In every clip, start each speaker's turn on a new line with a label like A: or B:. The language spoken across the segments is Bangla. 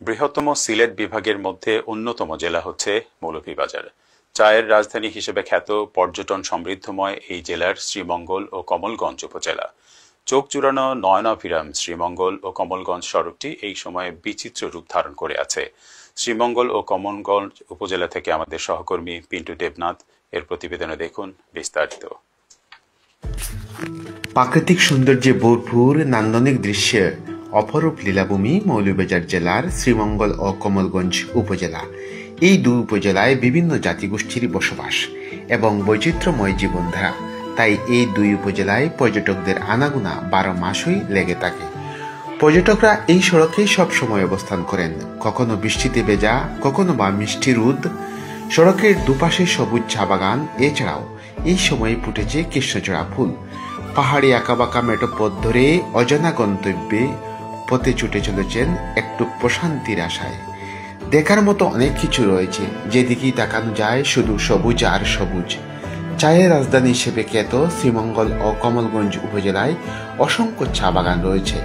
A: বৃহত্তম সিলেট বিভাগের মধ্যে অন্যতম জেলা হচ্ছে মৌলভীবাজার। চায়ের রাজধানী হিসেবে খ্যাত পর্যটন সমৃদ্ধময় এই জেলার শ্রীমঙ্গল ও কমলগঞ্জ উপজেলা। চোখ জুড়ানো নয়নাভিরাম শ্রীমঙ্গল ও কমলগঞ্জ সড়কটি এই সময়ে বিচিত্র রূপ ধারণ করে আছে। শ্রীমঙ্গল ও কমলগঞ্জ উপজেলা থেকে আমাদের সহকর্মী পিন্টু দেবনাথ এর প্রতিবেদনে দেখুন বিস্তারিত।
B: প্রাকৃতিক সৌন্দর্যে ভরপুর নান্দনিক দৃশ্যের অপরূপ লীলাভূমি মৌলভীবাজার জেলার শ্রীমঙ্গল ও কমলগঞ্জ উপজেলা। এই দুই উপজেলায় বিভিন্ন জাতিগোষ্ঠীর বসবাস এবং বৈচিত্র্যময় জীবনধারা, তাই এই দুই উপজেলায় পর্যটকদের আনাগোনা 12 মাসই লেগে থাকে। পর্যটকরা এই সড়কে সবসময় অবস্থান করেন, কখনো বৃষ্টিতে ভেজা, কখনো বা মিষ্টি রোদ। সড়কের দুপাশে সবুজ চা বাগান, এছাড়াও এই সময়ে ফুটেছে কৃষ্ণচূড়া ফুল। পাহাড়ি আঁকাবাঁকা মেঠো পথ ধরে অজানা গন্তব্যে পথে ছুটে চলেছেন একটু প্রশান্তির আশায়। দেখার মতো অনেক কিছু রয়েছে, যেদিকেই তাকানো যায় শুধু সবুজ আর সবুজ। চায়ের রাজধানী হিসেবে খ্যাত শ্রীমঙ্গল ও কমলগঞ্জ উপজেলায় অসংখ্য চা বাগান রয়েছে।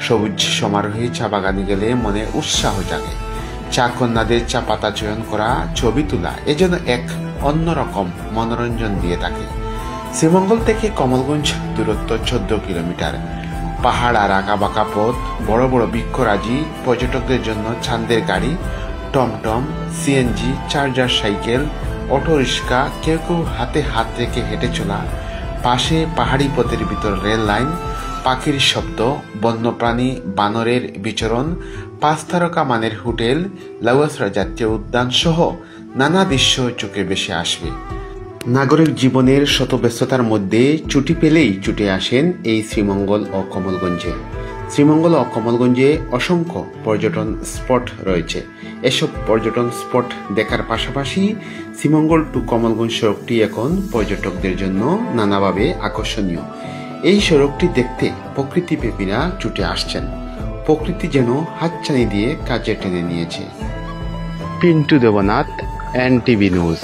B: সবুজ সমারোহে চা বাগানে গেলে মনে উৎসাহ জাগে। চা কন্যাদের চা পাতা চয়ন করা, ছবি তোলা এজন্য এক অন্যরকম মনোরঞ্জন দিয়ে থাকে। শ্রীমঙ্গল থেকে কমলগঞ্জ দূরত্ব 14 কিলোমিটার। পাহাড় আর আঁকাবাঁকা পথ, বড় বড় বৃক্ষরাজি, পর্যটকদের জন্য ছান্দের গাড়ি, টমটম, CNG, charger cycle, auto rickshaw, কেউ কেউ হাতে হাত রেখে হেঁটে চলা। পাশে পাহাড়ি পথের ভিতর রেল লাইন, পাখির শব্দ, বন্যপ্রাণী, বানরের বিচরণ, 5 তারকা মানের হোটেল, লাউয়াছড়া জাতীয় উদ্যান সহ নানা দৃশ্য চোখে ভেসে আসবে। নাগরিক জীবনের শত ব্যস্ততার মধ্যে ছুটি পেলেই ছুটে আসেন এই শ্রীমঙ্গল ও কমলগঞ্জে। শ্রীমঙ্গল ও কমলগঞ্জে অসংখ্য পর্যটন স্পট রয়েছে। এসব পর্যটন স্পট দেখার পাশাপাশি শ্রীমঙ্গল টু কমলগঞ্জ সড়কটি এখন পর্যটকদের জন্য নানাভাবে আকর্ষণীয়। এই সড়কটি দেখতে প্রকৃতিপ্রেমীরা ছুটে আসছেন। প্রকৃতি যেন হাতছানি দিয়ে কাজে টেনে নিয়েছে।
C: Pintu Debnath, NTV news.